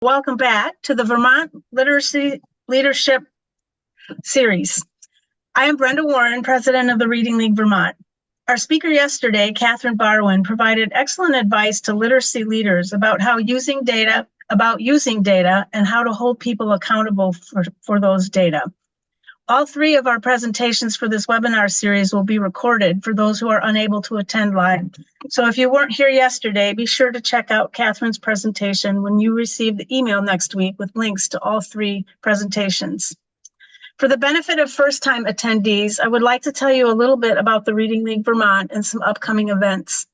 Welcome back to the Vermont Literacy Leadership Series. I am Brenda Warren, president of the Reading League Vermont. Our speaker yesterday, Catherine Barwin, provided excellent advice to literacy leaders about using data and how to hold people accountable for those data. All three of our presentations for this webinar series will be recorded for those who are unable to attend live. So if you weren't here yesterday, be sure to check out Catherine's presentation when you receive the email next week with links to all three presentations. For the benefit of first-time attendees, I would like to tell you a little bit about the Reading League Vermont and some upcoming events.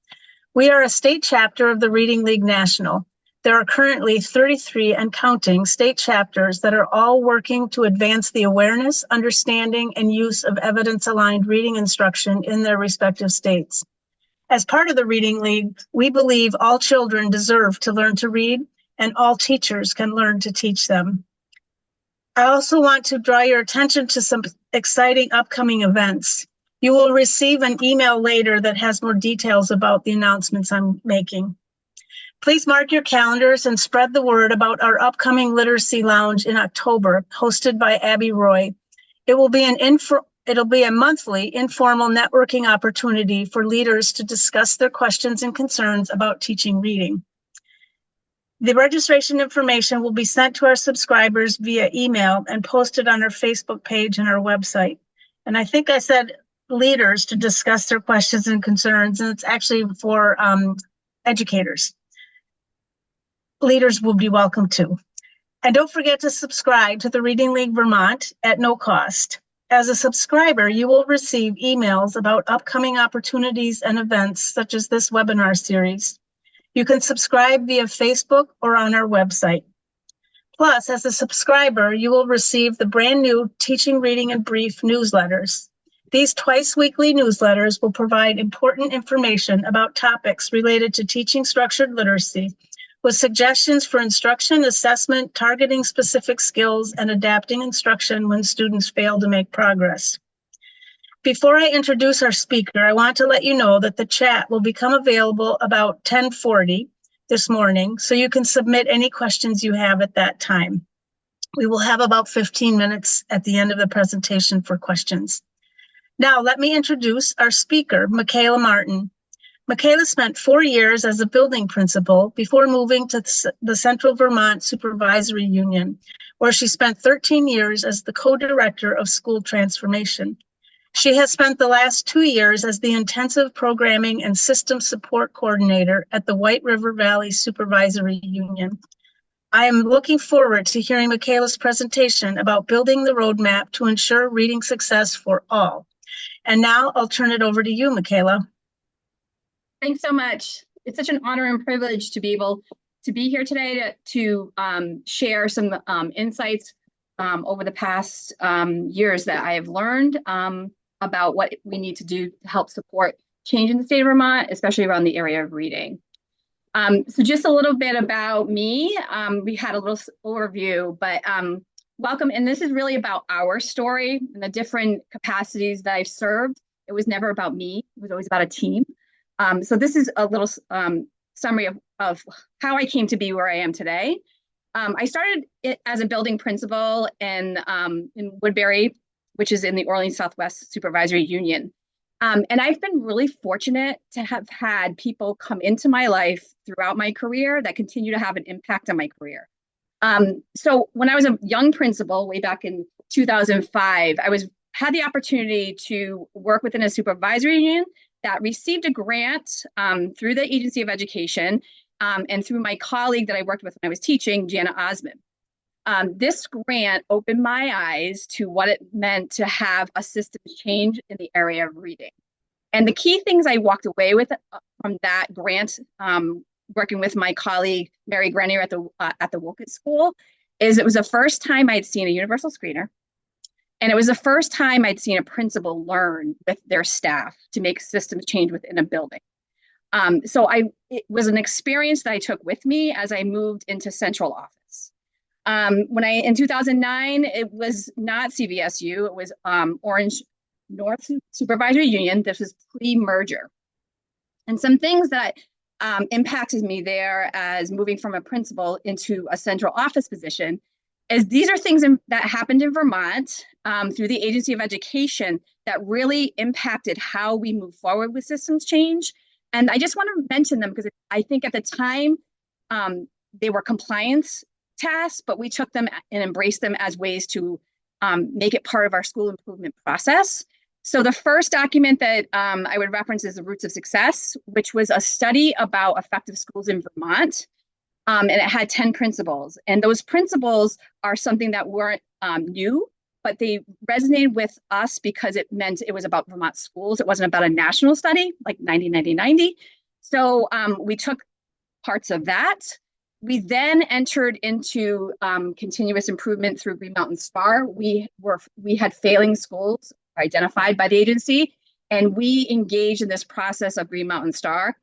We are a state chapter of the Reading League National. There are currently 33 and counting state chapters that are all working to advance the awareness, understanding, and use of evidence-aligned reading instruction in their respective states. As part of the Reading League, we believe all children deserve to learn to read, and all teachers can learn to teach them. I also want to draw your attention to some exciting upcoming events. You will receive an email later that has more details about the announcements I'm making. Please mark your calendars and spread the word about our upcoming Literacy Lounge in October, hosted by Abby Roy. It'll be a monthly informal networking opportunity for leaders to discuss their questions and concerns about teaching reading. The registration information will be sent to our subscribers via email and posted on our Facebook page and our website. And I think I said leaders to discuss their questions and concerns, and it's actually for educators. Leaders will be welcome too. And don't forget to subscribe to the Reading League Vermont at no cost. As a subscriber, you will receive emails about upcoming opportunities and events such as this webinar series. You can subscribe via Facebook or on our website. Plus, as a subscriber, you will receive the brand new Teaching, Reading, and Brief newsletters. These twice-weekly newsletters will provide important information about topics related to teaching structured literacy, with suggestions for instruction, assessment, targeting specific skills, and adapting instruction when students fail to make progress. Before I introduce our speaker, I want to let you know that the chat will become available about 10:40 this morning, so you can submit any questions you have at that time. We will have about 15 minutes at the end of the presentation for questions. Now, let me introduce our speaker, Michaela Martin. Michaela spent 4 years as a building principal before moving to the Central Vermont Supervisory Union, where she spent 13 years as the co-director of school transformation. She has spent the last 2 years as the intensive programming and system support coordinator at the White River Valley Supervisory Union. I am looking forward to hearing Michaela's presentation about building the roadmap to ensure reading success for all. And now I'll turn it over to you, Michaela. Thanks so much. It's such an honor and privilege to be able to be here today to share some insights over the past years that I have learned about what we need to do to help support change in the state of Vermont, especially around the area of reading. So just a little bit about me. We had a little overview, but welcome. And this is really about our story and the different capacities that I've served. It was never about me. It was always about a team. So this is a little summary of how I came to be where I am today. I started as a building principal in Woodbury, which is in the Orleans Southwest Supervisory Union. And I've been really fortunate to have had people come into my life throughout my career that continue to have an impact on my career. So when I was a young principal way back in 2005, had the opportunity to work within a supervisory union that received a grant through the Agency of Education and through my colleague that I worked with when I was teaching, Jana Osmond. This grant opened my eyes to what it meant to have a systems change in the area of reading. And the key things I walked away with from that grant, working with my colleague, Mary Grenier at the Wolcott School, is it was the first time I'd seen a universal screener. And it was the first time I'd seen a principal learn with their staff to make systems change within a building. So it was an experience that I took with me as I moved into central office. In 2009, it was not CVSU, it was Orange North Supervisory Union. This was pre-merger. And some things that impacted me there as moving from a principal into a central office position is these are things that happened in Vermont through the Agency of Education that really impacted how we move forward with systems change. And I just want to mention them because I think at the time they were compliance tasks, but we took them and embraced them as ways to make it part of our school improvement process. So the first document that I would reference is the Roots of Success, which was a study about effective schools in Vermont. And it had 10 principles. And those principles are something that weren't new, but they resonated with us because it meant it was about Vermont schools. It wasn't about a national study like 90-90-90. So we took parts of that. We then entered into continuous improvement through Green Mountain STAR. We had failing schools identified by the agency, and we engaged in this process of Green Mountain STAR.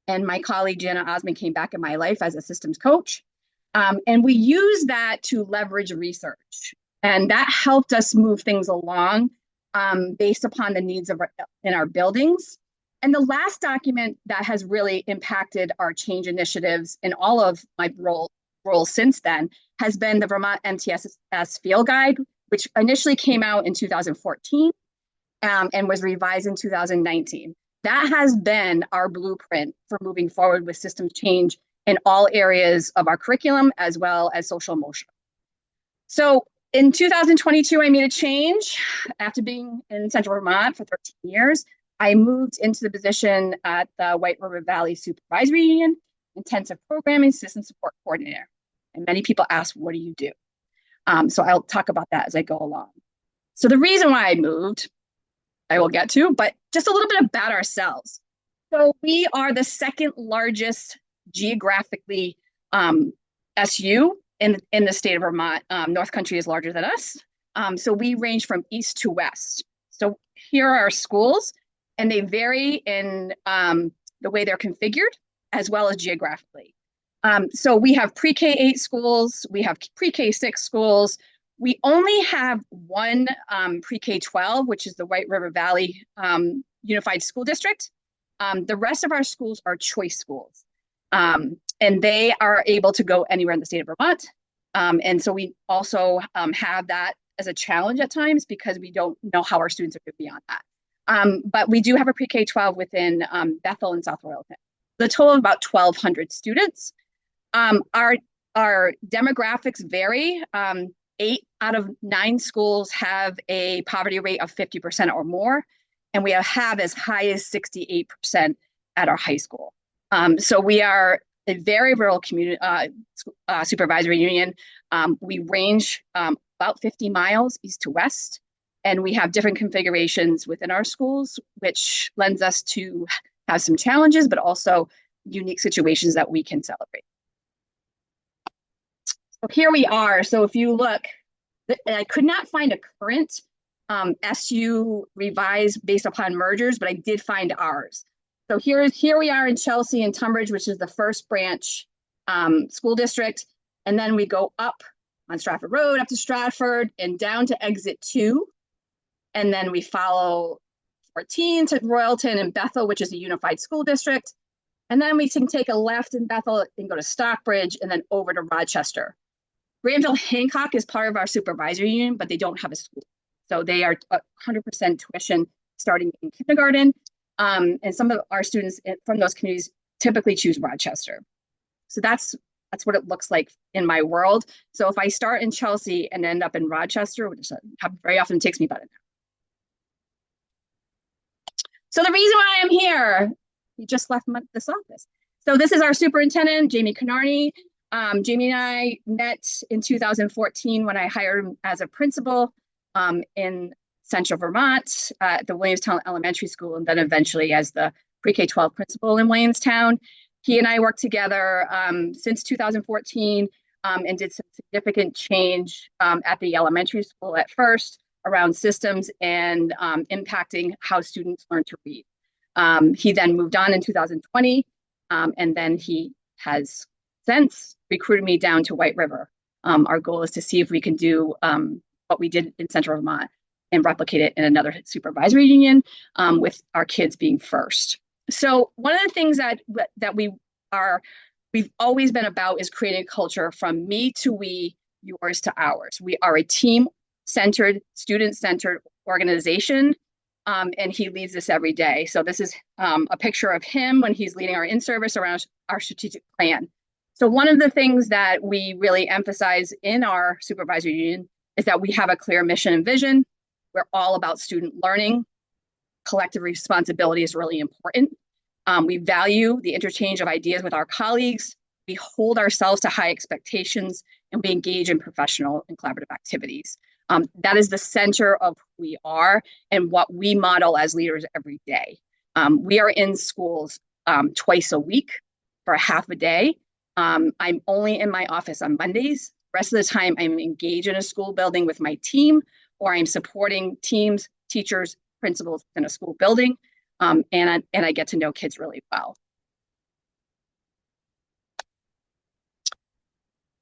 And my colleague, Jana Osman, came back in my life as a systems coach. And we used that to leverage research. And that helped us move things along based upon the needs in our buildings. And the last document that has really impacted our change initiatives in all of my roles since then has been the Vermont MTSS Field Guide, which initially came out in 2014 and was revised in 2019. That has been our blueprint for moving forward with systems change in all areas of our curriculum, as well as social emotional. So in 2022, I made a change. After being in Central Vermont for 13 years, I moved into the position at the White River Valley Supervisory Union, Intensive Programming System Support Coordinator. And many people ask, what do you do? So I'll talk about that as I go along. So the reason why I moved, I will get to, but just a little bit about ourselves. So we are the second largest geographically SU in the state of Vermont. North Country is larger than us. So we range from east to west. So here are our schools, and they vary in the way they're configured as well as geographically. So we have pre-K 8 schools, we have pre-K 6 schools. We only have one pre-K 12, which is the White River Valley Unified School District. The rest of our schools are choice schools, and they are able to go anywhere in the state of Vermont. And so we also have that as a challenge at times because we don't know how our students are going to be on that. But we do have a pre-K 12 within Bethel and South Royalton. The total of about 1,200 students. Our demographics vary. 8 out of 9 schools have a poverty rate of 50% or more, and we have as high as 68% at our high school. So we are a very rural community supervisory union. We range about 50 miles east to west, and we have different configurations within our schools, which lends us to have some challenges, but also unique situations that we can celebrate. So here we are. So if you look, I could not find a current SU revised based upon mergers, but I did find ours. So here we are in Chelsea and Tunbridge, which is the first branch school district. And then we go up on Stratford Road, up to Stratford and down to exit 2. And then we follow 14 to Royalton and Bethel, which is a unified school district. And then we can take a left in Bethel and go to Stockbridge and then over to Rochester. Granville Hancock is part of our supervisory union, but they don't have a school. So they are 100% tuition starting in kindergarten. And some of our students from those communities typically choose Rochester. So that's what it looks like in my world. So if I start in Chelsea and end up in Rochester, which very often takes me about an hour. So the reason why I'm here, we just left this office. So this is our superintendent, Jamie Canarney. Jamie and I met in 2014 when I hired him as a principal in Central Vermont at the Williamstown Elementary School, and then eventually as the pre-K 12 principal in Williamstown. He and I worked together since 2014 and did some significant change at the elementary school at first around systems and impacting how students learn to read. He then moved on in 2020, and then he has since recruited me down to White River. Our goal is to see if we can do what we did in Central Vermont and replicate it in another supervisory union with our kids being first. So one of the things that we we've always been about is creating a culture from me to we, yours to ours. We are a team-centered, student-centered organization, and he leads this every day. So this is a picture of him when he's leading our in-service around our strategic plan. So one of the things that we really emphasize in our supervisory union is that we have a clear mission and vision. We're all about student learning. Collective responsibility is really important. We value the interchange of ideas with our colleagues. We hold ourselves to high expectations, and we engage in professional and collaborative activities. That is the center of who we are and what we model as leaders every day. We are in schools twice a week for a half a day. I'm only in my office on Mondays. The rest of the time, I'm engaged in a school building with my team, or I'm supporting teams, teachers, principals in a school building, and I get to know kids really well.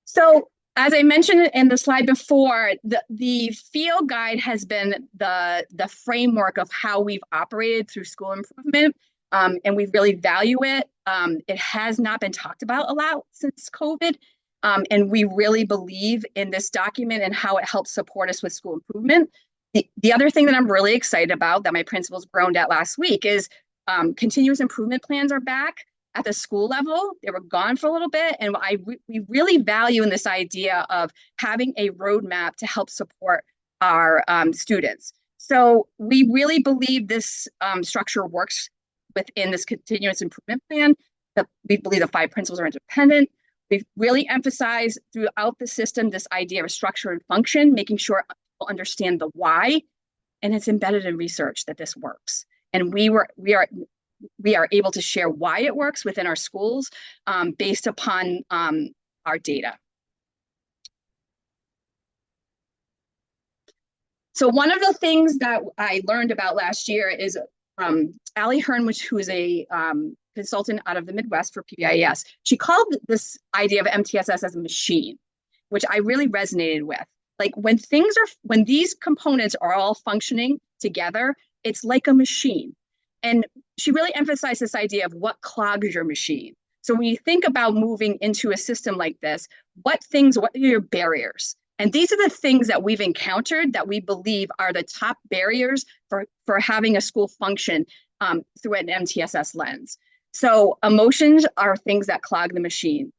So as I mentioned in the slide before, the field guide has been the framework of how we've operated through school improvement, and we really value it. It has not been talked about a lot since COVID, and we really believe in this document and how it helps support us with school improvement. The other thing that I'm really excited about that my principals groaned at last week is continuous improvement plans are back at the school level. They were gone for a little bit, and we really value in this idea of having a roadmap to help support our students. So we really believe this structure works within this continuous improvement plan. We believe the 5 principles are independent. We've really emphasized throughout the system this idea of structure and function, making sure people understand the why, and it's embedded in research that this works. And we are able to share why it works within our schools based upon our data. So one of the things that I learned about last year is Allie Hearn, who is a consultant out of the Midwest for PBIS. She called this idea of MTSS as a machine, which I really resonated with. Like when these components are all functioning together, it's like a machine. And she really emphasized this idea of what clogs your machine. So when you think about moving into a system like this, what are your barriers? And these are the things that we've encountered that we believe are the top barriers for having a school function through an MTSS lens. So emotions are things that clog the machine.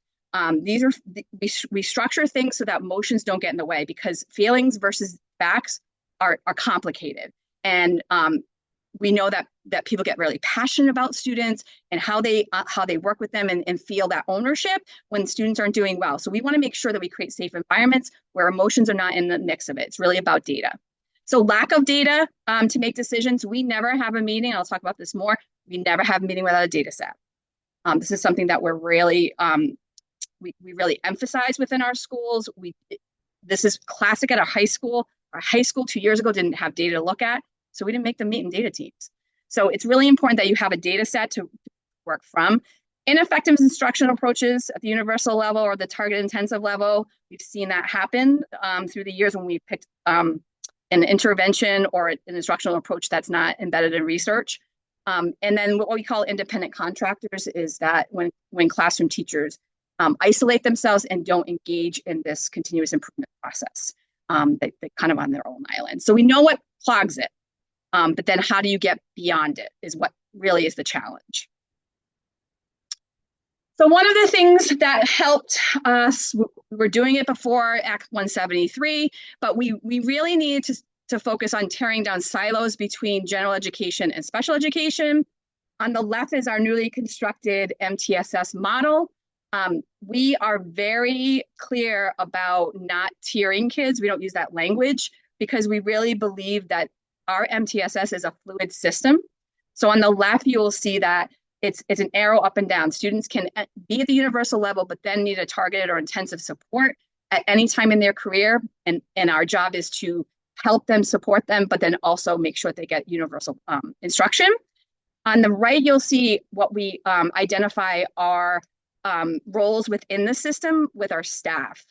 We structure things so that emotions don't get in the way, because feelings versus facts are complicated. And we know that people get really passionate about students and how they work with them and feel that ownership when students aren't doing well. So we want to make sure that we create safe environments where emotions are not in the mix of it. It's really about data. So lack of data to make decisions. We never have a meeting. I'll talk about this more. We never have a meeting without a data set. This is something that we're really we really emphasize within our schools. This is classic at a high school. Our high school 2 years ago didn't have data to look at, so we didn't make them meet in data teams. So it's really important that you have a data set to work from. Ineffective instructional approaches at the universal level or the target intensive level, we've seen that happen through the years when we picked an intervention or an instructional approach that's not embedded in research. And then what we call independent contractors is that when classroom teachers isolate themselves and don't engage in this continuous improvement process, they're kind of on their own island. So we know what clogs it, but then how do you get beyond it is what really is the challenge. So one of the things that helped us, we were doing it before Act 173, but we really needed to focus on tearing down silos between general education and special education. On the left is our newly constructed MTSS model. We are very clear about not tiering kids. We don't use that language because we really believe that our MTSS is a fluid system. So on the left, you will see that it's an arrow up and down. Students can be at the universal level, but then need a targeted or intensive support at any time in their career. And our job is to help them, support them, but then also make sure they get universal instruction. On the right, you'll see what we identify are roles within the system with our staff.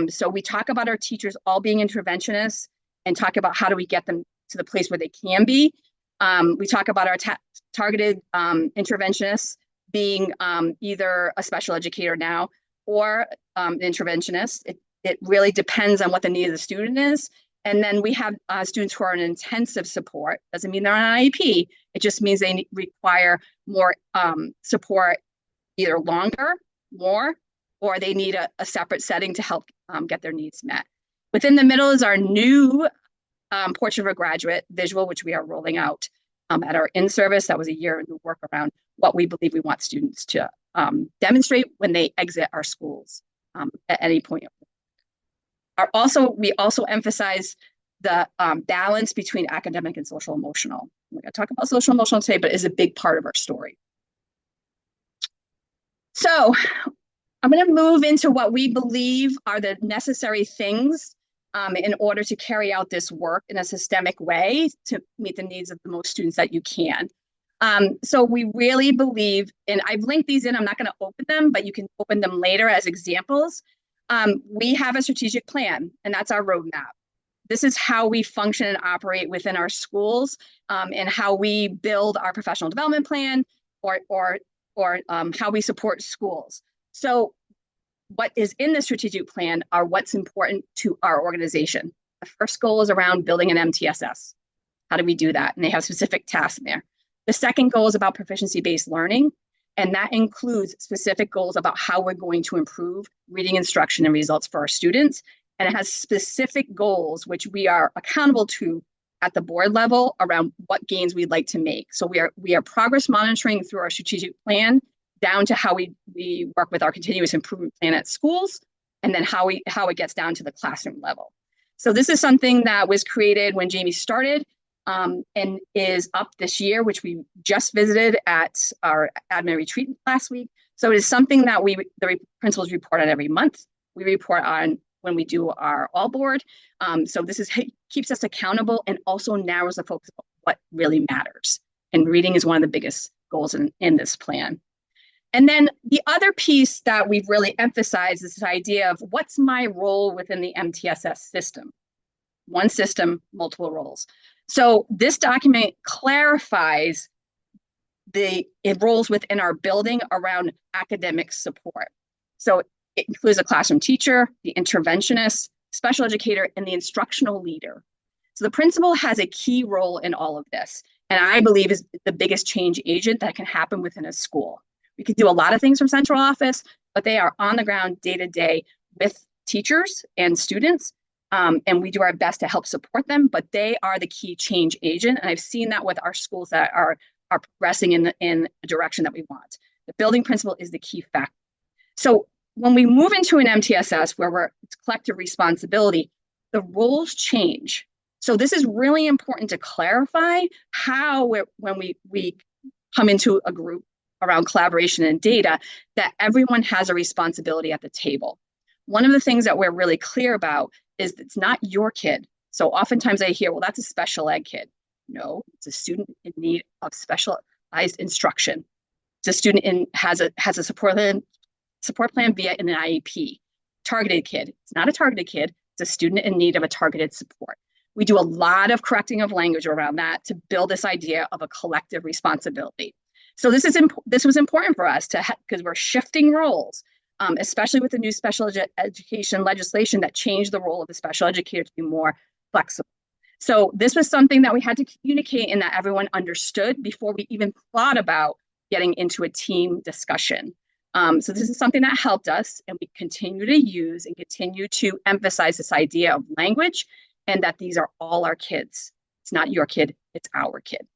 So we talk about our teachers all being interventionists and talk about how do we get them to the place where they can be. We talk about our targeted interventionists being either a special educator now or an interventionist. It really depends on what the need of the student is. And then we have students who are in intensive support. Doesn't mean they're on an IEP. It just means they require more support, either longer, more, or they need a separate setting to help get their needs met. Within the middle is our new Portrait of a Graduate visual, which we are rolling out at our in-service. That was a year in the work around what we believe we want students to demonstrate when they exit our schools at any point. We also emphasize the balance between academic and social emotional. We're going to talk about social emotional today, but it's a big part of our story. So I'm going to move into what we believe are the necessary things in order to carry out this work in a systemic way to meet the needs of the most students that you can. So we really believe, and I've linked these in, I'm not going to open them, but you can open them later as examples. We have a strategic plan, and that's our roadmap. This is how we function and operate within our schools, and how we build our professional development plan, or how we support schools. So what is in the strategic plan are what's important to our organization. The first goal is around building an MTSS. How do we do that? And they have specific tasks in there. The second goal is about proficiency-based learning, and that includes specific goals about how we're going to improve reading instruction and results for our students. And it has specific goals, which we are accountable to at the board level around what gains we'd like to make. So we are progress monitoring through our strategic plan down to how we work with our continuous improvement plan at schools, and then how it gets down to the classroom level. So this is something that was created when Jamie started, and is up this year, which we just visited at our admin retreat last week. So it is something that the principals report on every month. We report on when we do our all board. So this keeps us accountable and also narrows the focus of what really matters. And reading is one of the biggest goals in this plan. And then the other piece that we've really emphasized is this idea of what's my role within the MTSS system? One system, multiple roles. So this document clarifies the roles within our building around academic support. So it includes a classroom teacher, the interventionist, special educator, and the instructional leader. So the principal has a key role in all of this, and I believe is the biggest change agent that can happen within a school. We can do a lot of things from central office, but they are on the ground day to day with teachers and students. And we do our best to help support them, but they are the key change agent. And I've seen that with our schools that are progressing in the direction that we want. The building principal is the key factor. So when we move into an MTSS where it's collective responsibility, the roles change. So this is really important to clarify how when we come into a group around collaboration and data, that everyone has a responsibility at the table. One of the things that we're really clear about is it's not your kid. So oftentimes I hear, well, that's a special ed kid. No, it's a student in need of specialized instruction. It's a student has a support plan via an IEP. Targeted kid. It's not a targeted kid. It's a student in need of a targeted support. We do a lot of correcting of language around that to build this idea of a collective responsibility. So this was important for us because we're shifting roles, especially with the new special education legislation that changed the role of the special educator to be more flexible. So this was something that we had to communicate and that everyone understood before we even thought about getting into a team discussion. So this is something that helped us, and we continue to use and continue to emphasize this idea of language and that these are all our kids. It's not your kid, it's our kid.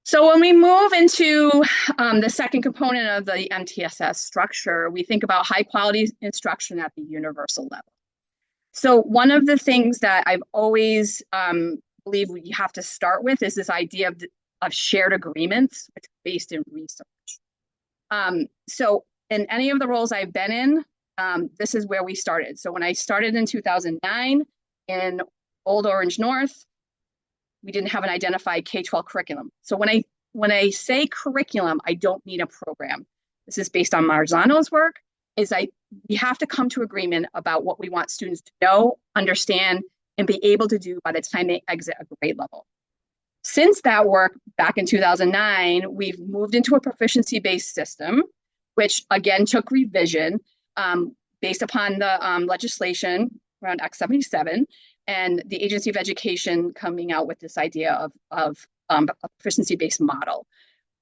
So when we move into the second component of the MTSS structure, we think about high quality instruction at the universal level. So one of the things that I've always believe we have to start with is this idea of shared agreements based in research. So in any of the roles I've been in, this is where we started. So when I started in 2009 in Old Orange North, we didn't have an identified K-12 curriculum. So when I say curriculum, I don't mean a program. This is based on Marzano's work, we have to come to agreement about what we want students to know, understand, and be able to do by the time they exit a grade level. Since that work back in 2009, we've moved into a proficiency-based system, which again took revision based upon the legislation around Act 77 and the Agency of Education coming out with this idea of a proficiency-based model.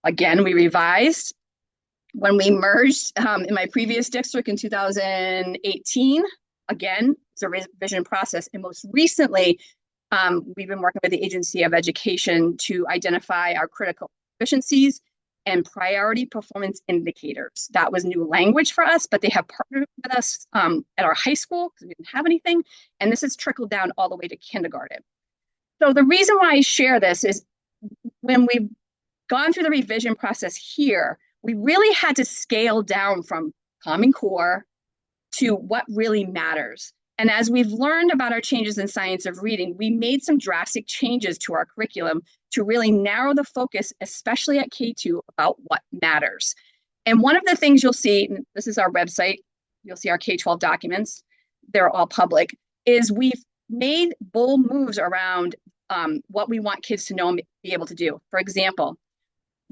Again, we revised when we merged in my previous district in 2018. Again, it's a revision process. And most recently, we've been working with the Agency of Education to identify our critical proficiencies and priority performance indicators. That was new language for us, but they have partnered with us at our high school because we didn't have anything. And this has trickled down all the way to kindergarten. So the reason why I share this is when we've gone through the revision process here, we really had to scale down from Common Core to what really matters. And as we've learned about our changes in science of reading, we made some drastic changes to our curriculum to really narrow the focus, especially at K2, about what matters. And one of the things you'll see, and this is our website, you'll see our K-12 documents, they're all public, is we've made bold moves around what we want kids to know and be able to do. For example,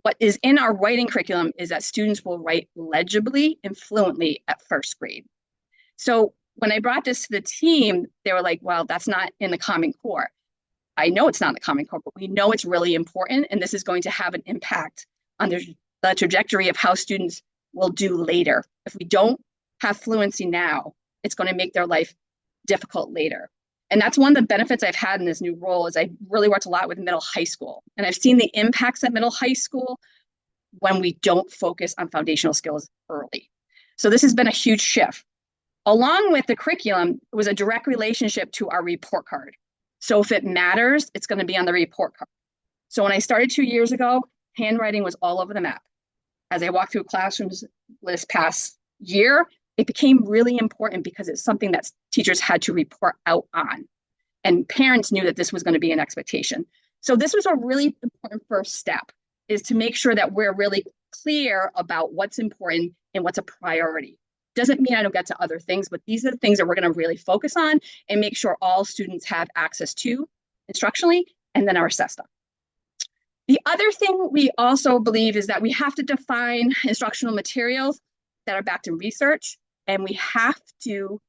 what is in our writing curriculum is that students will write legibly and fluently at first grade. So when I brought this to the team, they were like, well, that's not in the Common Core. I know it's not in the Common Core, but we know it's really important, and this is going to have an impact on the trajectory of how students will do later. If we don't have fluency now, it's going to make their life difficult later. And that's one of the benefits I've had in this new role is I really worked a lot with middle high school. And I've seen the impacts at middle high school when we don't focus on foundational skills early. So this has been a huge shift. Along with the curriculum, it was a direct relationship to our report card. So if it matters, it's going to be on the report card. So when I started 2 years ago, handwriting was all over the map. As I walked through classrooms this past year, it became really important because it's something that teachers had to report out on. And parents knew that this was going to be an expectation. So this was a really important first step, is to make sure that we're really clear about what's important and what's a priority. Doesn't mean I don't get to other things, but these are the things that we're going to really focus on and make sure all students have access to instructionally and then are assessed on. The other thing we also believe is that we have to define instructional materials that are backed in research, and we have to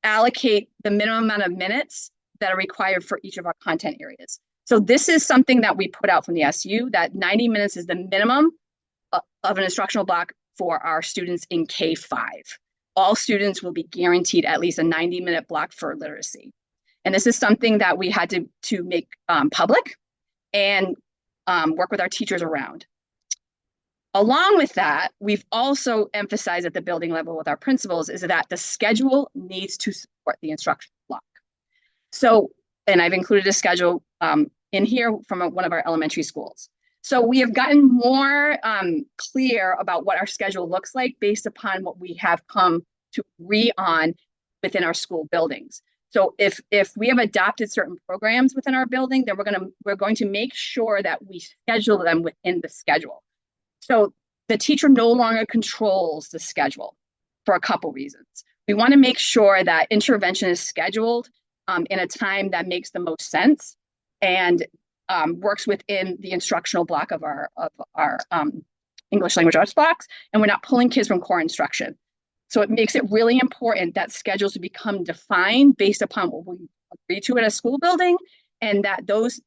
allocate the minimum amount of minutes that are required for each of our content areas. So this is something that we put out from the SU, that 90 minutes is the minimum of an instructional block for our students in K-5. All students will be guaranteed at least a 90-minute block for literacy. And this is something that we had to make public and work with our teachers around. Along with that, we've also emphasized at the building level with our principals is that the schedule needs to support the instruction block. So, and I've included a schedule in here from one of our elementary schools. So we have gotten more clear about what our schedule looks like based upon what we have come to agree on within our school buildings. So if we have adopted certain programs within our building, then we're going to make sure that we schedule them within the schedule. So the teacher no longer controls the schedule for a couple reasons. We want to make sure that intervention is scheduled in a time that makes the most sense and works within the instructional block of our English language arts blocks, and we're not pulling kids from core instruction. So it makes it really important that schedules become defined based upon what we agree to at a school building, and that those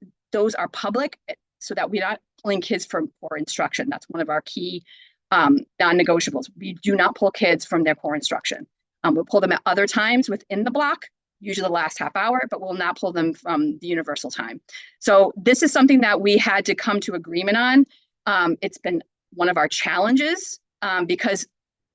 are public so that we're not pulling kids from core instruction. That's one of our key non-negotiables. We do not pull kids from their core instruction. We'll pull them at other times within the block, usually the last half hour, but we'll not pull them from the universal time. So this is something that we had to come to agreement on. It's been one of our challenges because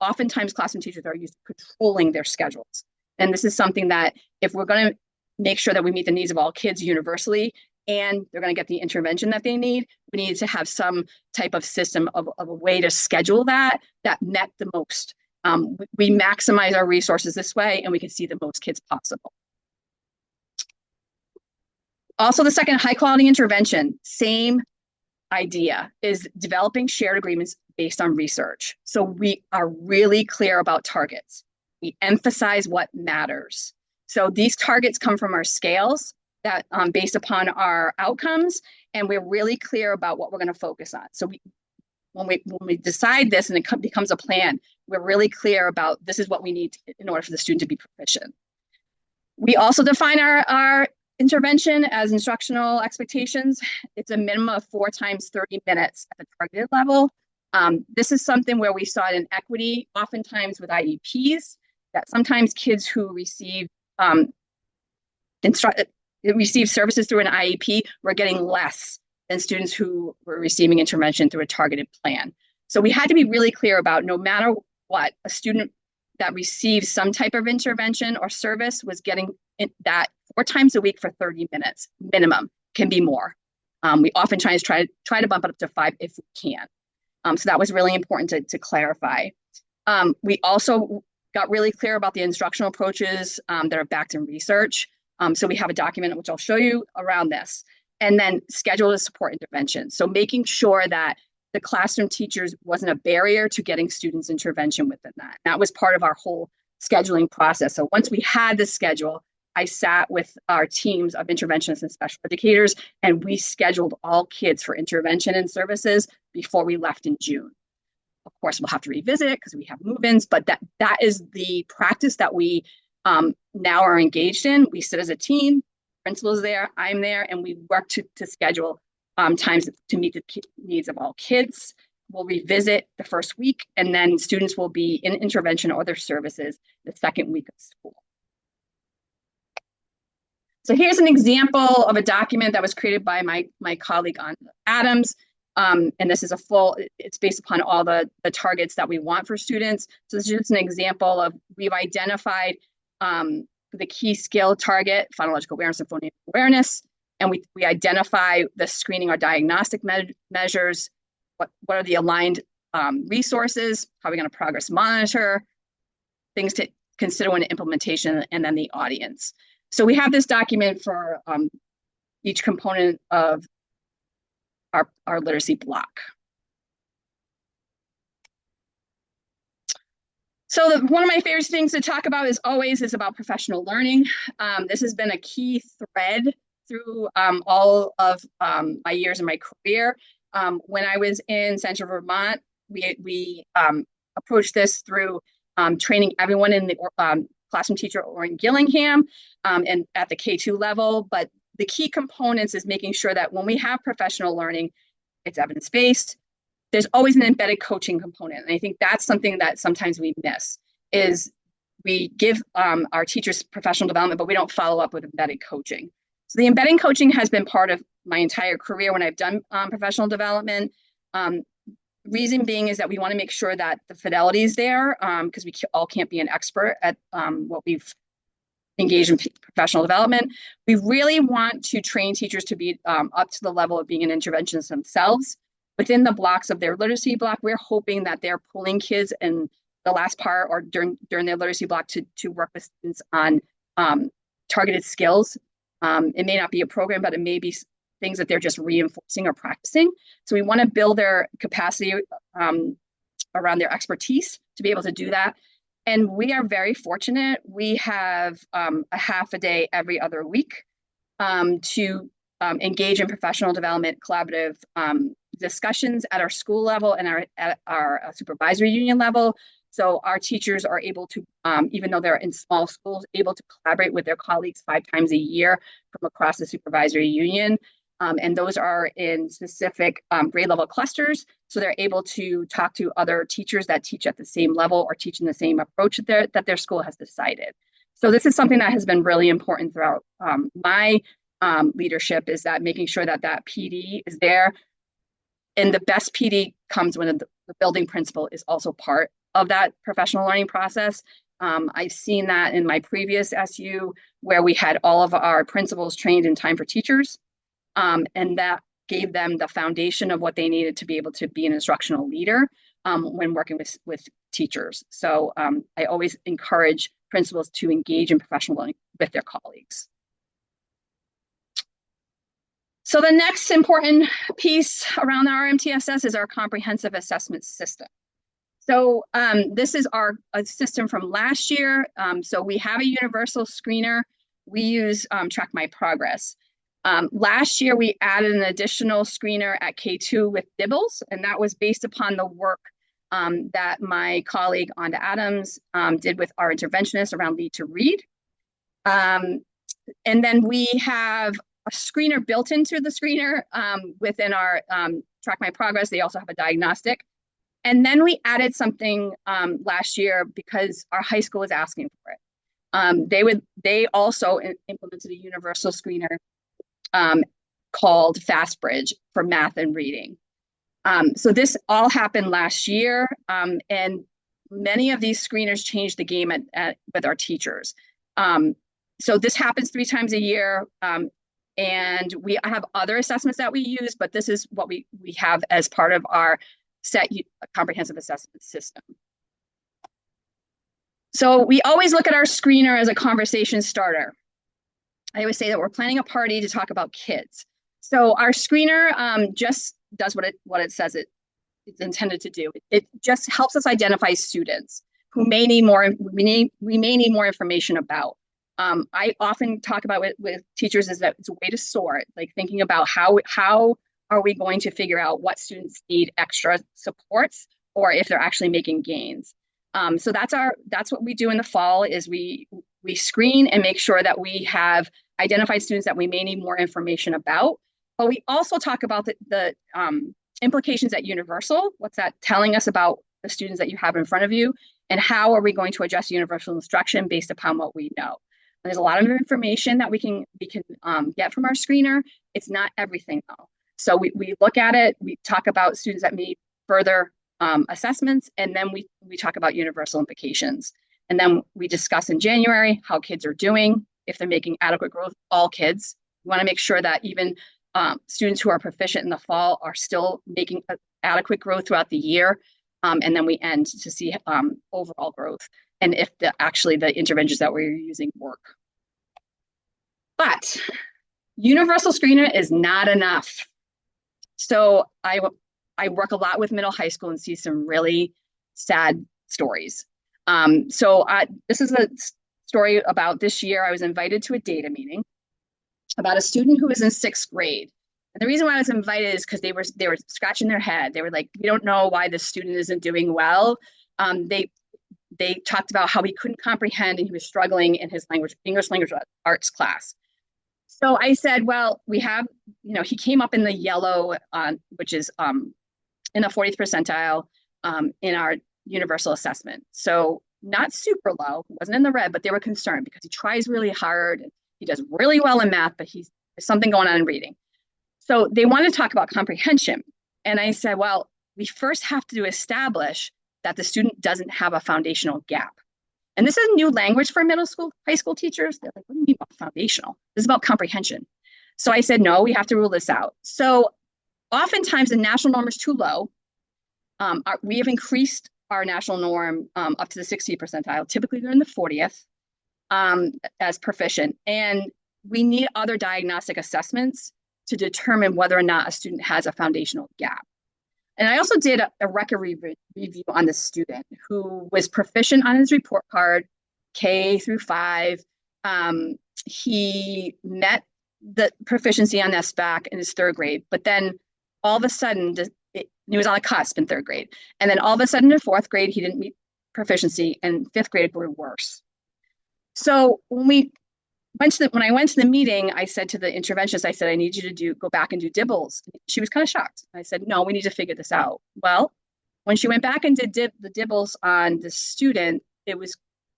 oftentimes classroom teachers are used to controlling their schedules. And this is something that if we're going to make sure that we meet the needs of all kids universally and they're going to get the intervention that they need, we need to have some type of system of a way to schedule that met the most. We maximize our resources this way and we can see the most kids possible. Also, the second, high quality intervention, same idea, is developing shared agreements based on research. So we are really clear about targets. We emphasize what matters. So these targets come from our scales. that based upon our outcomes, and we're really clear about what we're going to focus on. So when we decide this and it becomes a plan, we're really clear about this is what we need in order for the student to be proficient. We also define our intervention as instructional expectations. It's a minimum of 4 times 30 minutes at the targeted level. This is something where we saw it in equity, oftentimes with IEPs, that sometimes kids who receive services through an IEP were getting less than students who were receiving intervention through a targeted plan. So we had to be really clear about, no matter what, a student that receives some type of intervention or service was getting that 4 times a week for 30 minutes minimum, can be more. We often try to bump it up to 5 if we can. So that was really important to clarify. We also got really clear about the instructional approaches that are backed in research. So we have a document which I'll show you around this. And then schedule to support intervention. So making sure that the classroom teachers wasn't a barrier to getting students intervention within that. That was part of our whole scheduling process. So once we had the schedule, I sat with our teams of interventionists and special educators, and we scheduled all kids for intervention and services before we left in June. Of course, we'll have to revisit because we have move-ins, but that is the practice that we now are engaged in. We sit as a team, principal's there, I'm there, and we work to schedule times to meet the needs of all kids. We'll revisit the first week, and then students will be in intervention or other services the second week of school. So here's an example of a document that was created by my colleague Adams. And this is it's based upon all the targets that we want for students. So this is just an example of, we've identified the key skill target, phonological awareness and phonemic awareness. And we identify the screening or diagnostic measures, what are the aligned resources, how are we going to progress monitor, things to consider when implementation, and then the audience. So we have this document for each component of our literacy block. So one of my favorite things to talk about is about professional learning. This has been a key thread through all of my years in my career. When I was in Central Vermont, we approached this through training everyone in the classroom teacher or in Gillingham and at the K2 level. But the key components is making sure that when we have professional learning, it's evidence-based. There's always an embedded coaching component. And I think that's something that sometimes we miss, is we give our teachers professional development, but we don't follow up with embedded coaching. So the embedding coaching has been part of my entire career when I've done professional development. Reason being is that we want to make sure that the fidelity is there, because we all can't be an expert at what we've engaged in professional development. We really want to train teachers to be up to the level of being an interventionist themselves. Within the blocks of their literacy block, we're hoping that they're pulling kids in the last part or during their literacy block to work with students on targeted skills. It may not be a program, but it may be things that they're just reinforcing or practicing. So we want to build their capacity around their expertise to be able to do that. And we are very fortunate. We have a half a day every other week to engage in professional development collaborative discussions at our school level and at our supervisory union level. So our teachers are able to, even though they're in small schools, able to collaborate with their colleagues 5 times a year from across the supervisory union. And those are in specific grade level clusters. So they're able to talk to other teachers that teach at the same level or teach in the same approach that their school has decided. So this is something that has been really important throughout my leadership, is that making sure that PD is there. And the best PD comes when the building principal is also part of that professional learning process. I've seen that in my previous SU, where we had all of our principals trained in time for teachers. And that gave them the foundation of what they needed to be able to be an instructional leader when working with teachers. So I always encourage principals to engage in professional learning with their colleagues. So the next important piece around our MTSS is our comprehensive assessment system. So this is a system from last year. So we have a universal screener we use Track My Progress. Last year, we added an additional screener at K2 with Dibbles, and that was based upon the work that my colleague Onda Adams did with our interventionist around Lead to Read. And then we have a screener built into the screener within our Track My Progress. They also have a diagnostic. And then we added something last year because our high school was asking for it. They also implemented a universal screener called FastBridge for math and reading. So this all happened last year, and many of these screeners changed the game with our teachers. So this happens 3 times a year, and we have other assessments that we use, but this is what we have as part of our set comprehensive assessment system. So we always look at our screener as a conversation starter. I always say that we're planning a party to talk about kids. So our screener just does what it says it's intended to do. It just helps us identify students who may need more. We may need more information about. I often talk about it with teachers is that it's a way to sort, like thinking about how are we going to figure out what students need extra supports or if they're actually making gains. So that's what we do in the fall is we screen and make sure that we have identified students that we may need more information about. But we also talk about the implications at Universal. What's that telling us about the students that you have in front of you? And how are we going to adjust universal instruction based upon what we know? And there's a lot of information that we can get from our screener. It's not everything though. So we look at it, we talk about students that need further assessments, and then we talk about universal implications. And then we discuss in January how kids are doing, if they're making adequate growth, all kids. We want to make sure that even students who are proficient in the fall are still making adequate growth throughout the year. And then we end to see overall growth and if the interventions that we're using work. But universal screener is not enough. So I work a lot with middle high school and see some really sad stories. This is a story about this year. I was invited to a data meeting about a student who was in 6th grade. And the reason why I was invited is because they were scratching their head. They were like, we don't know why this student isn't doing well. They talked about how he couldn't comprehend and he was struggling in his English language arts class. So I said, well, we have, he came up in the yellow, which is in the 40th percentile in our universal assessment. So not super low, wasn't in the red, but they were concerned because he tries really hard. He does really well in math, but there's something going on in reading. So they wanted to talk about comprehension. And I said, well, we first have to establish that the student doesn't have a foundational gap. And this is new language for middle school, high school teachers. They're like, what do you mean about foundational? This is about comprehension. So I said, no, we have to rule this out. So oftentimes the national norm is too low. We have increased our national norm up to the 60th percentile. Typically they're in the 40th as proficient. And we need other diagnostic assessments to determine whether or not a student has a foundational gap. And I also did a record review on the student who was proficient on his report card, K through 5. He met the proficiency on SBAC in his 3rd grade, but then all of a sudden, he was on the cusp in 3rd grade. And then all of a sudden in 4th grade, he didn't meet proficiency, and 5th grade grew worse. So when I went to the meeting, I said to the interventionist, I said, I need you to go back and do Dibbles. She was kind of shocked. I said, no, we need to figure this out. Well, when she went back and did the Dibbles on the student,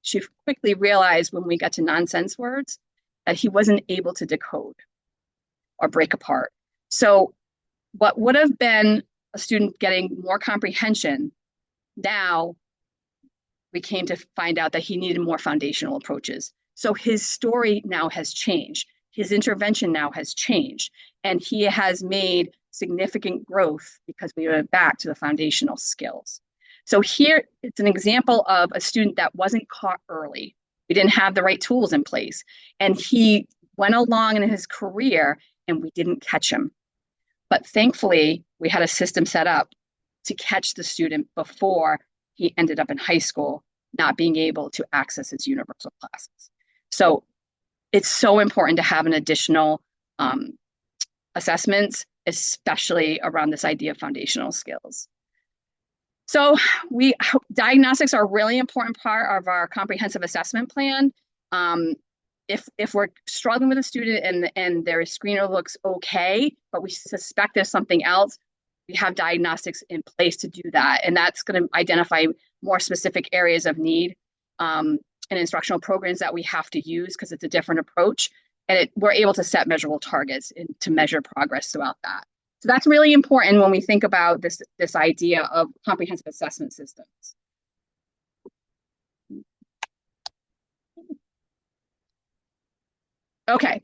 she quickly realized when we got to nonsense words that he wasn't able to decode or break apart. So what would have been a student getting more comprehension, now we came to find out that he needed more foundational approaches. So his story now has changed. His intervention now has changed. And he has made significant growth because we went back to the foundational skills. So here it's an example of a student that wasn't caught early. We didn't have the right tools in place. And he went along in his career and we didn't catch him. But thankfully, we had a system set up to catch the student before he ended up in high school, not being able to access his universal classes. So it's so important to have an additional assessments, especially around this idea of foundational skills. So diagnostics are a really important part of our comprehensive assessment plan. If we're struggling with a student and their screener looks okay, but we suspect there's something else, we have diagnostics in place to do that. And that's going to identify more specific areas of need and instructional programs that we have to use because it's a different approach. And we're able to set measurable targets to measure progress throughout that. So that's really important when we think about this idea of comprehensive assessment systems. Okay,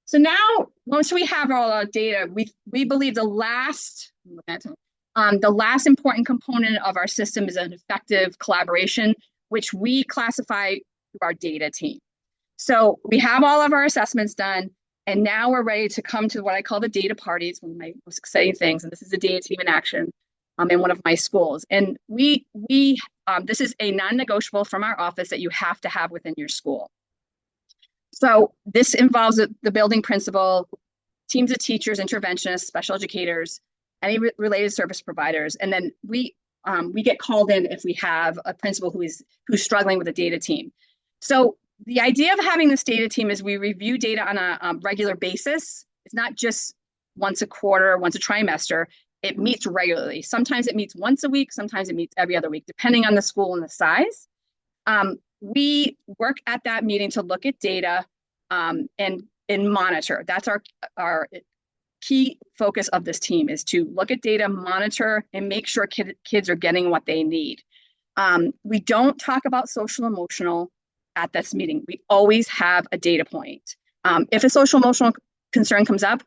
so now once we have all our data, we believe the last important component of our system is an effective collaboration, which we classify through our data team. So we have all of our assessments done, and now we're ready to come to what I call the data parties, one of my most exciting things. And this is a data team in action in one of my schools. And this is a non-negotiable from our office that you have to have within your school. So this involves the building principal, teams of teachers, interventionists, special educators, any related service providers, and then we get called in if we have a principal who's struggling with a data team. So the idea of having this data team is we review data on a regular basis. It's not just once a quarter, once a trimester. It meets regularly. Sometimes it meets once a week. Sometimes it meets every other week, depending on the school and the size. We work at that meeting to look at data and monitor. That's our key focus of this team, is to look at data, monitor, and make sure kids are getting what they need. We don't talk about social emotional at this meeting. We always have a data point. If a social emotional concern comes up,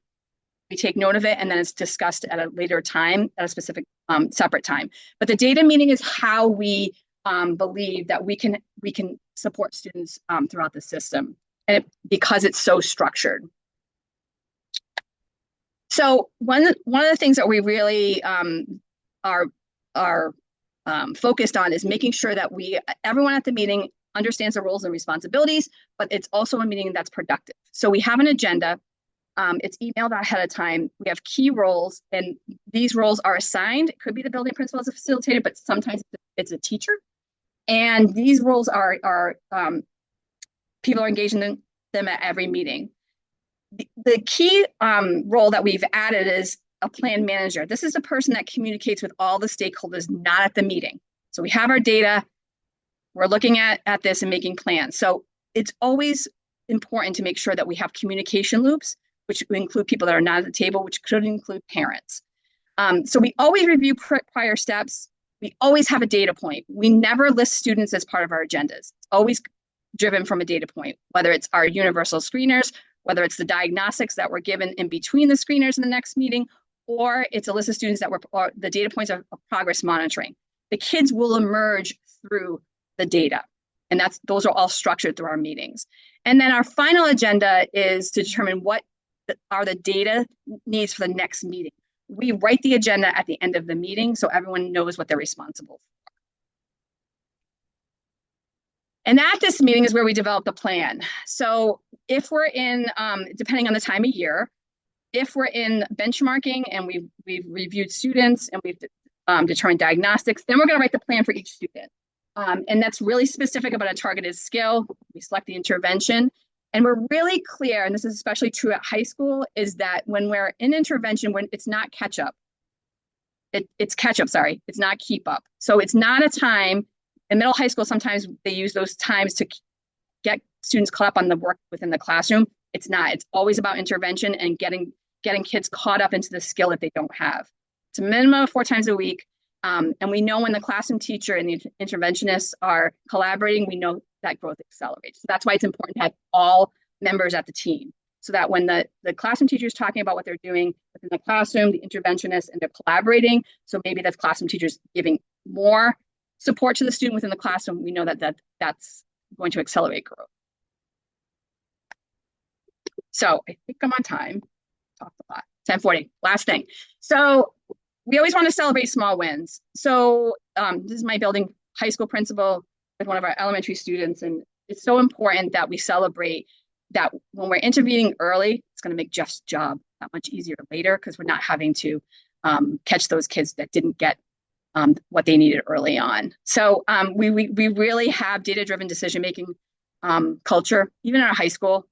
we take note of it, and then it's discussed at a later time, at a specific separate time. But the data meeting is how we believe that we can support students throughout the system, and because it's so structured. So one of the things that we really are focused on is making sure that everyone at the meeting understands the roles and responsibilities, but it's also a meeting that's productive. So we have an agenda. It's emailed ahead of time. We have key roles, and these roles are assigned. It could be the building principal as a facilitator, but sometimes it's a teacher. And these roles are people are engaging in them at every meeting. The key role that we've added is a plan manager. This is a person that communicates with all the stakeholders, not at the meeting. So we have our data. We're looking at this and making plans. So it's always important to make sure that we have communication loops, which include people that are not at the table, which could include parents. So we always review prior steps. We always have a data point. We never list students as part of our agendas. It's always driven from a data point, whether it's our universal screeners, whether it's the diagnostics that were given in between the screeners in the next meeting, or it's a list of students that or the data points of progress monitoring. The kids will emerge through the data, and those are all structured through our meetings. And then our final agenda is to determine what are the data needs for the next meeting. We write the agenda at the end of the meeting so everyone knows what they're responsible for. And at this meeting is where we develop the plan. So if we're in, depending on the time of year, if we're in benchmarking and we've reviewed students and we've determined diagnostics, then we're going to write the plan for each student. And that's really specific about a targeted skill. We select the intervention. And we're really clear, and this is especially true at high school, is that when we're in intervention, when it's not catch up. It's catch up, sorry. It's not keep up. So it's not a time. In middle high school, sometimes they use those times to get students caught up on the work within the classroom. It's not. It's always about intervention and getting kids caught up into the skill that they don't have. It's a minimum of 4 times a week. And we know when the classroom teacher and the interventionists are collaborating, we know that growth accelerates. So that's why it's important to have all members at the team, so that when the classroom teacher is talking about what they're doing within the classroom, the interventionists, and they're collaborating. So maybe that's classroom teachers giving more support to the student within the classroom. We know that's going to accelerate growth. So I think I'm on time. Talked a lot. 10:40. Last thing. So we always want to celebrate small wins. So this is my building high school principal with one of our elementary students, and it's so important that we celebrate that when we're intervening early, it's going to make Jeff's job that much easier later because we're not having to catch those kids that didn't get what they needed early on. So we really have data-driven decision-making culture, even in our high school.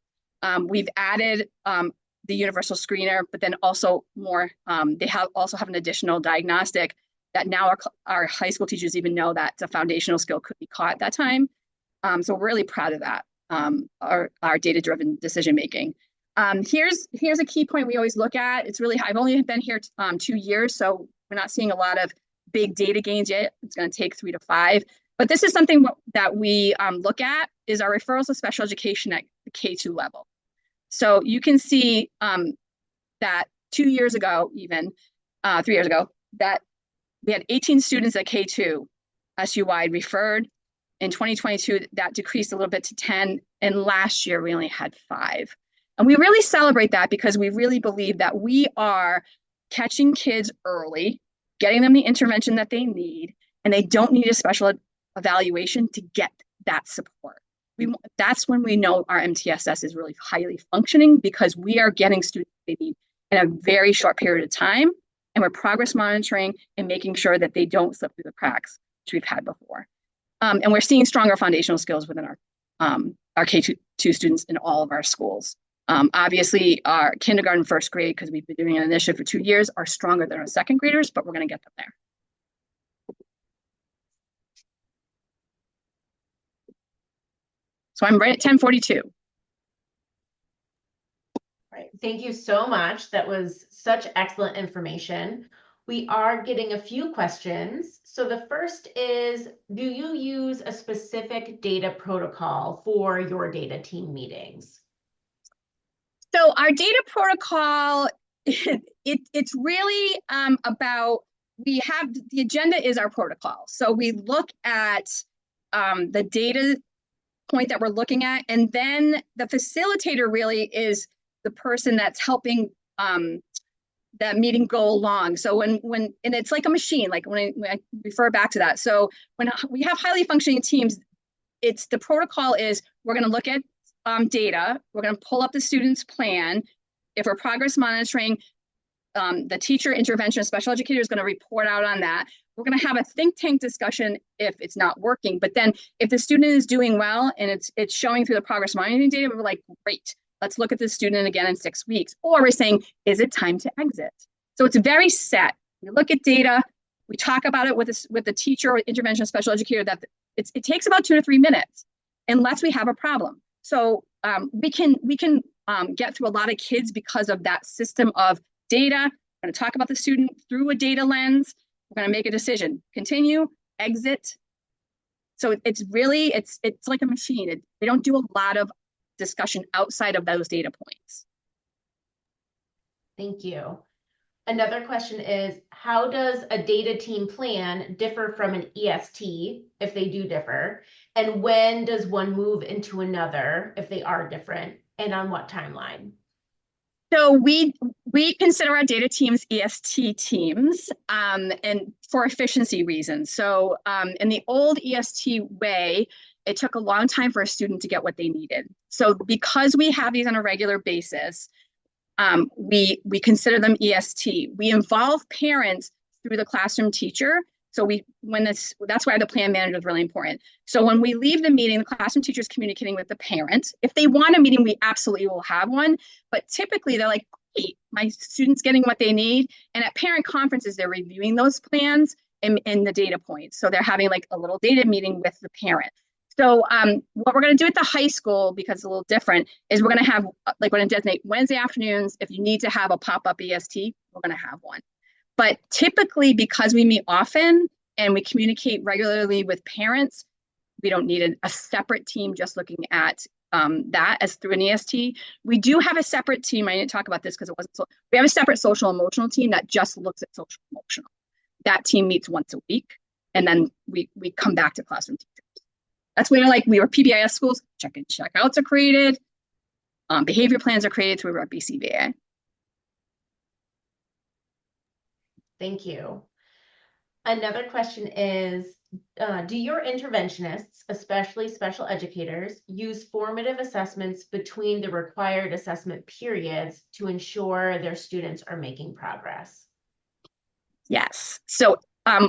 We've added the universal screener, but then also more, they also have an additional diagnostic that now our high school teachers even know that the foundational skill could be caught at that time. So we're really proud of that, our data-driven decision-making. Here's a key point we always look at. It's really, I've only been here 2 years, so we're not seeing a lot of big data gains yet. It's going to take 3 to 5. But this is something that we look at is our referrals to special education at the K2 level. So you can see that 2 years ago, even 3 years ago, that we had 18 students at K2 SU-wide referred. In 2022, that decreased a little bit to 10. And last year, we only had 5. And we really celebrate that because we really believe that we are catching kids early, getting them the intervention that they need, and they don't need a special evaluation to get that support. That's when we know our MTSS is really highly functioning because we are getting students they need in a very short period of time, and we're progress monitoring and making sure that they don't slip through the cracks, which we've had before. And we're seeing stronger foundational skills within our K2 students in all of our schools. Obviously, our kindergarten, first grade, because we've been doing an initiative for 2 years, are stronger than our second graders, but we're going to get them there. So I'm right at 10:42. Right. Thank you so much. That was such excellent information. We are getting a few questions. So the first is, do you use a specific data protocol for your data team meetings? So our data protocol, it's really about, we have, the agenda is our protocol. So we look at the data point that we're looking at, and then the facilitator really is the person that's helping that meeting go along. So when and it's like a machine, like when I refer back to that. So when we have highly functioning teams, it's the protocol is we're going to look at data. We're going to pull up the student's plan. If we're progress monitoring, the teacher intervention special educator is going to report out on that. We're going to have a think tank discussion if it's not working. But then if the student is doing well and it's showing through the progress monitoring data, we're like, great, let's look at the student again in 6 weeks. Or we're saying, is it time to exit? So it's very set. We look at data. We talk about it with the teacher or intervention special educator that it takes about 2 to 3 minutes unless we have a problem. So we can get through a lot of kids because of that system of data. We're going to talk about the student through a data lens. We're going to make a decision, continue, exit. So it's really, it's like a machine. They don't do a lot of discussion outside of those data points. Thank you. Another question is, how does a data team plan differ from an EST if they do differ? And when does one move into another if they are different? And on what timeline? So we consider our data teams EST teams, and for efficiency reasons. So in the old EST way, it took a long time for a student to get what they needed. So because we have these on a regular basis, we consider them EST. We involve parents through the classroom teacher. So that's why the plan manager is really important. So when we leave the meeting, the classroom teacher is communicating with the parent. If they want a meeting, we absolutely will have one. But typically they're like, hey, my student's getting what they need. And at parent conferences, they're reviewing those plans and the data points. So they're having like a little data meeting with the parent. So what we're going to do at the high school, because it's a little different, is we're going to have, like, we're going to designate Wednesday afternoons. If you need to have a pop-up EST, we're going to have one. But typically, because we meet often and we communicate regularly with parents, we don't need a separate team just looking at that as through an EST. We do have a separate team. I didn't talk about this because it wasn't so. We have a separate social emotional team that just looks at social emotional. That team meets once a week, and then we come back to classroom teachers. That's where, like, we were PBIS schools, check-in, check-outs are created, behavior plans are created through our BCBA. Thank you. Another question is, do your interventionists, especially special educators, use formative assessments between the required assessment periods to ensure their students are making progress? Yes. So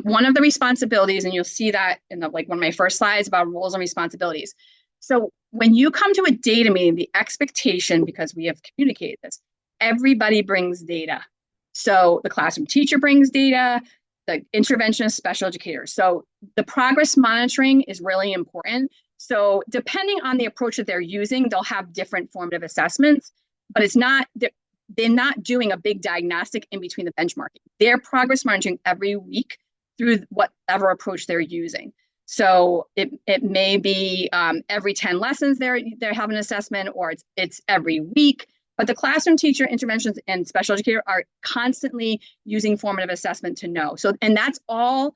one of the responsibilities, and you'll see that in like one of my first slides about roles and responsibilities. So when you come to a data meeting, the expectation, because we have communicated this, everybody brings data. So the classroom teacher brings data, the interventionist special educators. So the progress monitoring is really important. So depending on the approach that they're using, they'll have different formative assessments, but it's not, they're not doing a big diagnostic in between the benchmarking. They're progress monitoring every week through whatever approach they're using. So it may be every 10 lessons they're having an assessment, or it's every week. But the classroom teacher, interventions, and special educator are constantly using formative assessment to know. So, and that's all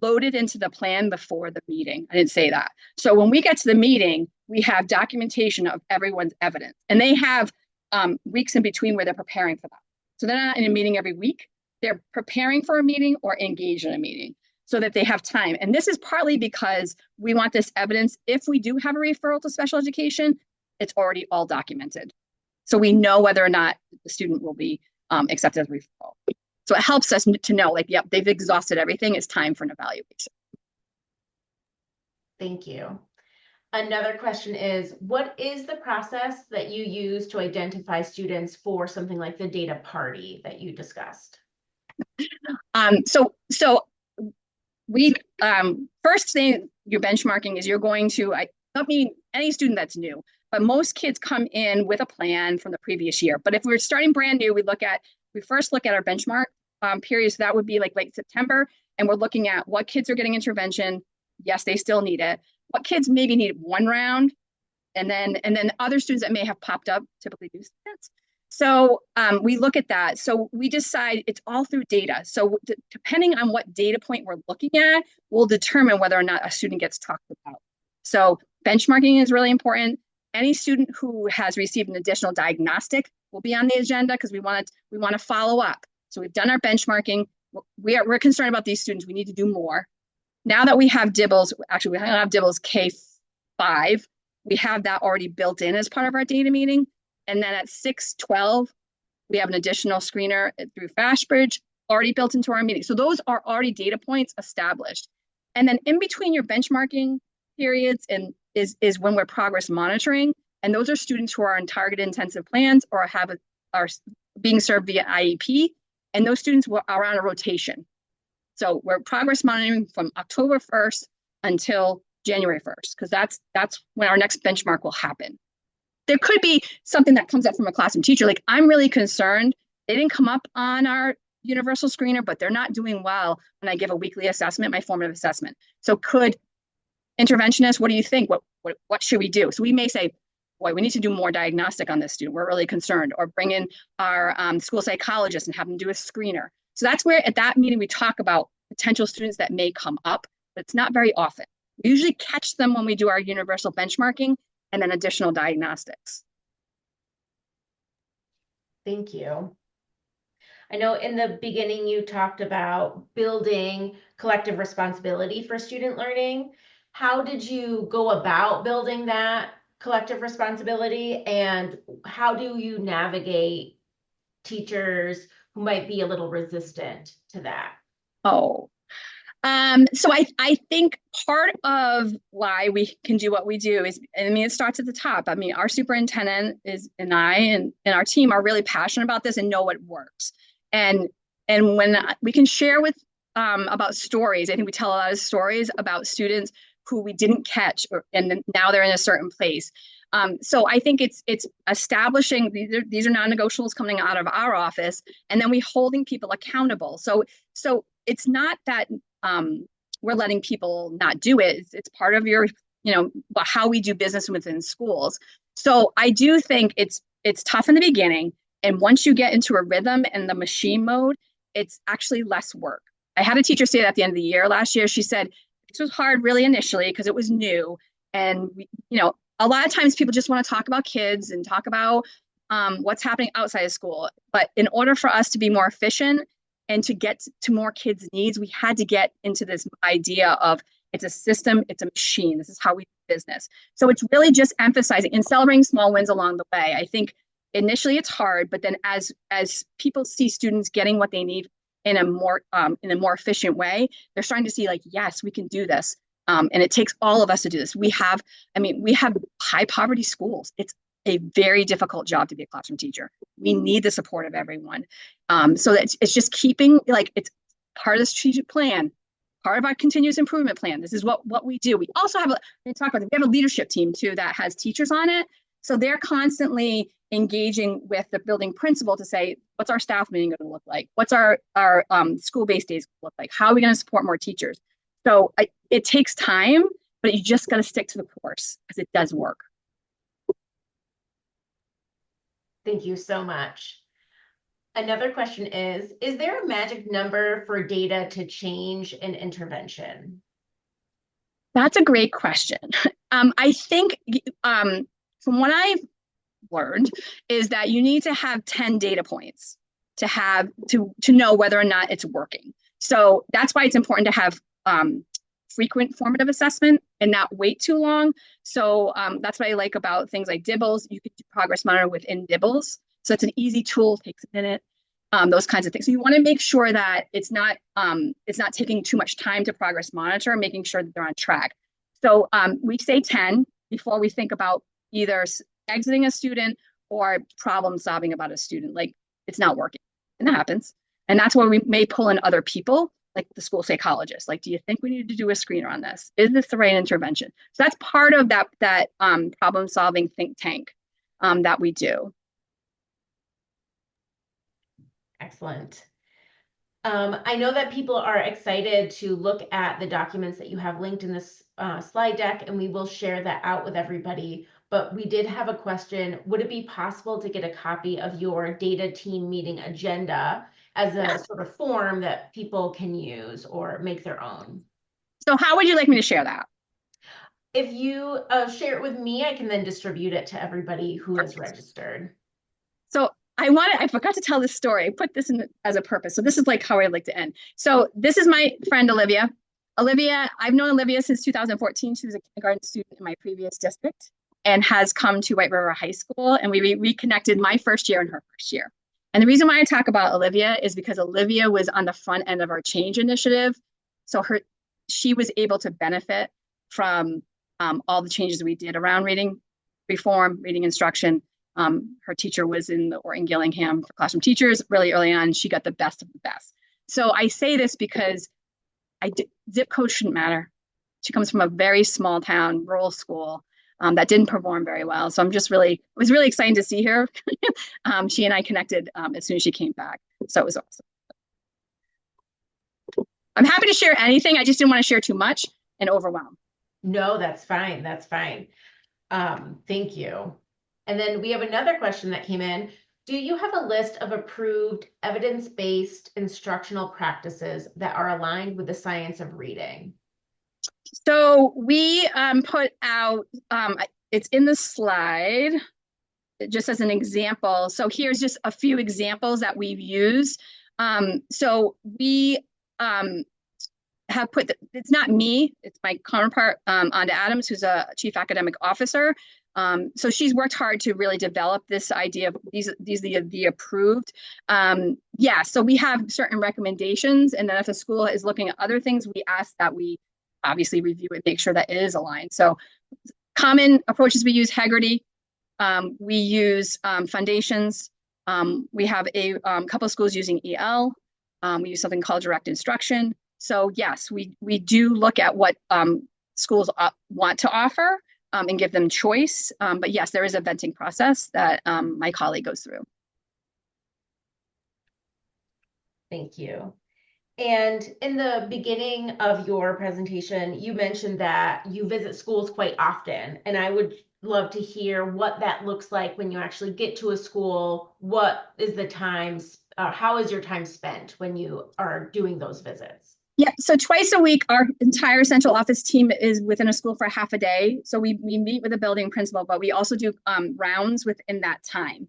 loaded into the plan before the meeting. I didn't say that. So when we get to the meeting, we have documentation of everyone's evidence, and they have weeks in between where they're preparing for that. So they're not in a meeting every week. They're preparing for a meeting or engaged in a meeting so that they have time. And this is partly because we want this evidence. If we do have a referral to special education, it's already all documented. So we know whether or not the student will be accepted as a referral. So it helps us to know, like, yep, they've exhausted everything. It's time for an evaluation. Thank you. Another question is, what is the process that you use to identify students for something like the data party that you discussed? So we first thing you're benchmarking is you're going to, I don't mean any student that's new, but most kids come in with a plan from the previous year. But if we're starting brand new, we first look at our benchmark period. So that would be like late September, and we're looking at what kids are getting intervention. Yes, they still need it. What kids maybe need one round, and then other students that may have popped up, typically new students. So we look at that. So we decide it's all through data. So depending on what data point we're looking at, we'll determine whether or not a student gets talked about. So benchmarking is really important. Any student who has received an additional diagnostic will be on the agenda because we want to follow up. So we've done our benchmarking. We're concerned about these students. We need to do more. Now that we have DIBELS, actually we have DIBELS K5, we have that already built in as part of our data meeting. And then at 6-12, we have an additional screener through FastBridge already built into our meeting. So those are already data points established. And then in between your benchmarking periods and is when we're progress monitoring. And those are students who are on targeted intensive plans or are being served via IEP. And those students are on a rotation. So we're progress monitoring from October 1st until January 1st, because that's when our next benchmark will happen. There could be something that comes up from a classroom teacher, like, I'm really concerned they didn't come up on our universal screener, but they're not doing well when I give a weekly assessment, my formative assessment. So could interventionist, what do you think? What should we do? So we may say, boy, we need to do more diagnostic on this student. We're really concerned. Or bring in our school psychologist and have them do a screener. So that's where at that meeting we talk about potential students that may come up, but it's not very often. We usually catch them when we do our universal benchmarking and then additional diagnostics. Thank you. I know in the beginning you talked about building collective responsibility for student learning. How did you go about building that collective responsibility, and how do you navigate teachers who might be a little resistant to that? So I think part of why we can do what we do is, I mean, it starts at the top. I mean, our superintendent and I and our team are really passionate about this and know what works. And when we can share with about stories, I think we tell a lot of stories about students who we didn't catch, and now they're in a certain place. So I think it's establishing these are non-negotiables coming out of our office, and then we holding people accountable. So it's not that we're letting people not do it. It's part of your, how we do business within schools. So I do think it's tough in the beginning, and once you get into a rhythm and the machine mode, it's actually less work. I had a teacher say that at the end of the year last year. She said this was hard really initially because it was new, and a lot of times people just want to talk about kids and talk about what's happening outside of school. But in order for us to be more efficient and to get to more kids' needs, we had to get into this idea of It's a system, it's a machine. This is how we do business. So it's really just emphasizing and celebrating small wins along the way. I think initially it's hard, but then as people see students getting what they need in a more efficient way, they're starting to see like, yes, we can do this. And it takes all of us to do this. We have high poverty schools. It's a very difficult job to be a classroom teacher. We need the support of everyone. So that it's just keeping, like, it's part of the strategic plan, part of our continuous improvement plan. This is what we do. We also have we have a leadership team too that has teachers on it. So they're constantly engaging with the building principal to say, what's our staff meeting going to look like? What's our school-based days look like? How are we going to support more teachers? So it takes time, but you just got to stick to the course because it does work. Thank you so much. Another question is there a magic number for data to change an intervention? That's a great question. I think from what I've learned is that you need to have 10 data points to know whether or not it's working. So that's why it's important to have frequent formative assessment and not wait too long. So that's what I like about things like Dibbles. You could do progress monitor within Dibbles. So it's an easy tool, takes a minute, those kinds of things. So you want to make sure that it's not taking too much time to progress monitor, making sure that they're on track. So we say 10 before we think about either exiting a student or problem solving about a student, like it's not working. And that happens. And that's where we may pull in other people, like the school psychologist. Like, do you think we need to do a screener on this? Is this the right intervention? So that's part of that problem solving think tank that we do. Excellent. I know that people are excited to look at the documents that you have linked in this slide deck, and we will share that out with everybody. But we did have a question. Would it be possible to get a copy of your data team meeting agenda as a sort of form that people can use or make their own? So how would you like me to share that? If you share it with me, I can then distribute it to everybody who is registered. So I forgot to tell this story. I put this in as a purpose. So this is like how I'd like to end. So this is my friend, Olivia. I've known Olivia since 2014. She was a kindergarten student in my previous district and has come to White River High School. And we reconnected my first year and her first year. And the reason why I talk about Olivia is because Olivia was on the front end of our change initiative. So she was able to benefit from all the changes we did around reading reform, reading instruction. Her teacher was in the Orton Gillingham for classroom teachers really early on. She got the best of the best. So I say this because zip code shouldn't matter. She comes from a very small town, rural school that didn't perform very well. So was really excited to see her. She and I connected as soon as she came back. So it was awesome. I'm happy to share anything. I just didn't want to share too much and overwhelm. No, that's fine. That's fine. Thank you. And then we have another question that came in. Do you have a list of approved evidence-based instructional practices that are aligned with the science of reading? So we put out, it's in the slide, just as an example. So here's just a few examples that we've used. So we have put, it's not me, it's my counterpart, Anda Adams, who's a chief academic officer. So she's worked hard to really develop this idea of these are the approved. Yeah, so we have certain recommendations, and then if a school is looking at other things, we ask that we obviously review it, make sure that it is aligned. So common approaches we use: Heggerty, we use Foundations. We have a couple of schools using EL. We use something called direct instruction. So yes, we do look at what schools want to offer. And give them choice. But yes, there is a venting process that my colleague goes through. Thank you. And in the beginning of your presentation, you mentioned that you visit schools quite often. And I would love to hear what that looks like when you actually get to a school. What is the time, how is your time spent when you are doing those visits? Yeah, so twice a week, our entire central office team is within a school for half a day. So we meet with the building principal, but we also do rounds within that time.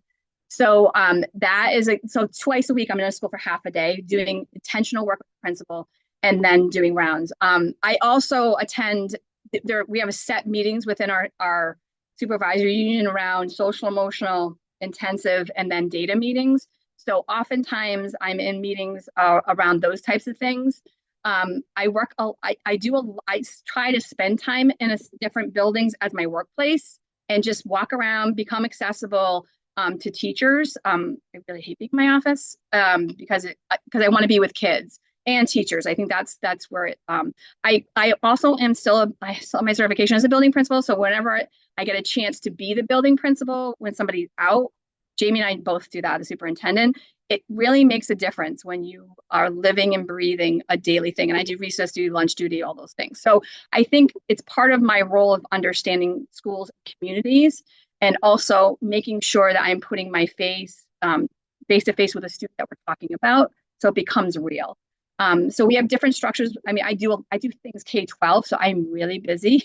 So so twice a week, I'm in a school for half a day doing intentional work with the principal. and then doing rounds. I also attend, we have a set meetings within our supervisory union around social emotional intensive and then data meetings. So oftentimes I'm in meetings around those types of things. I try to spend time in different buildings as my workplace and just walk around, become accessible to teachers. I really hate being in my office because I want to be with kids and teachers. I think that's where it, I also am I still have my certification as a building principal. So whenever I get a chance to be the building principal when somebody's out, Jamie and I both do that, the superintendent. It really makes a difference when you are living and breathing a daily thing. And I do recess duty, lunch duty, all those things. So I think it's part of my role of understanding schools and communities, and also making sure that I'm putting my face to face with a student that we're talking about, so it becomes real. So we have different structures. I mean, I do things K-12, so I'm really busy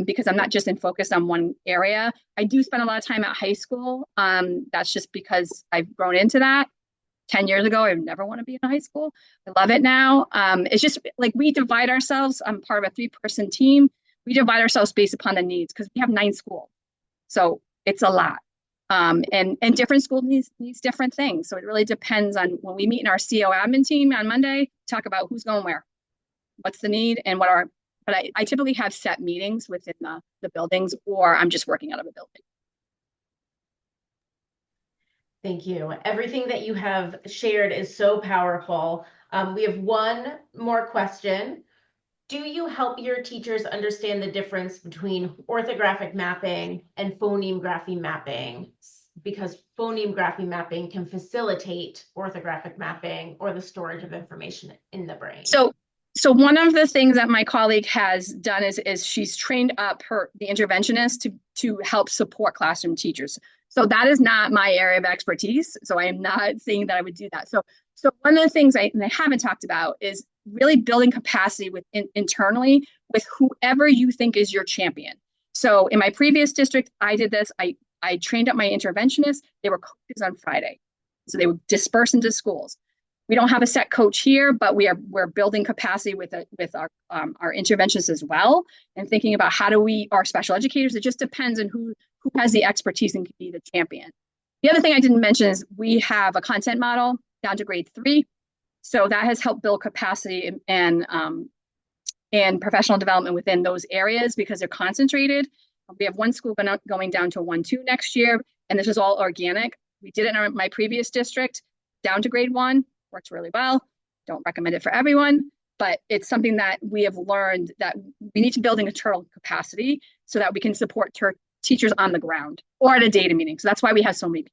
because I'm not just focused on one area. I do spend a lot of time at high school. That's just because I've grown into that. 10 years ago, I would never want to be in high school. I love it now. It's just like we divide ourselves. I'm part of a 3-person team. We divide ourselves based upon the needs because we have 9 schools. So it's a lot. And different schools needs different things. So it really depends on when we meet in our CO admin team on Monday, talk about who's going where, what's the need, and but I typically have set meetings within the buildings, or I'm just working out of a building. Thank you. Everything that you have shared is so powerful. We have one more question. Do you help your teachers understand the difference between orthographic mapping and phoneme graphy mapping? Because phoneme graphy mapping can facilitate orthographic mapping or the storage of information in the brain. So one of the things that my colleague has done is she's trained up the interventionist to help support classroom teachers. So that is not my area of expertise. So I am not saying that I would do that. So one of the things I haven't talked about is really building capacity internally with whoever you think is your champion. So in my previous district, I did this. I trained up my interventionists. They were coaches on Friday. So they would disperse into schools. We don't have a set coach here, but we're building capacity with our interventionists as well, and thinking about how do our special educators. It just depends on who has the expertise and can be the champion. The other thing I didn't mention is we have a content model down to grade 3. So that has helped build capacity and professional development within those areas because they're concentrated. We have one school going down to 1-2 next year, and this is all organic. We did it in my previous district, down to grade 1, works really well. Don't recommend it for everyone, but it's something that we have learned that we need to build an internal capacity so that we can support teachers on the ground or at a data meeting. So that's why we have so many people.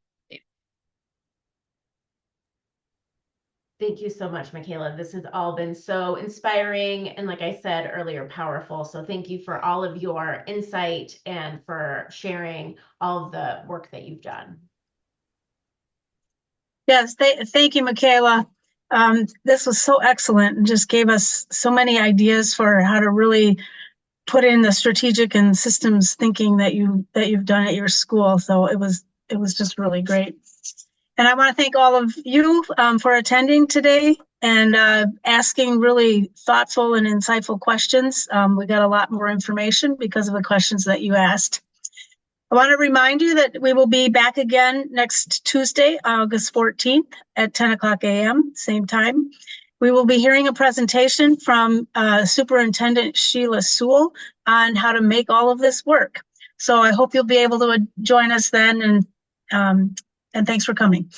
Thank you so much, Michaela. This has all been so inspiring and, like I said earlier, powerful. So thank you for all of your insight and for sharing all of the work that you've done. Yes, thank you, Michaela. This was so excellent and just gave us so many ideas for how to really put in the strategic and systems thinking that you've done at your school. So it was just really great. And I want to thank all of you for attending today and asking really thoughtful and insightful questions. We got a lot more information because of the questions that you asked. I want to remind you that we will be back again next Tuesday, August 14th at 10 o'clock a.m., same time. We will be hearing a presentation from Superintendent Sheila Sewell on how to make all of this work. So I hope you'll be able to join us then, and thanks for coming.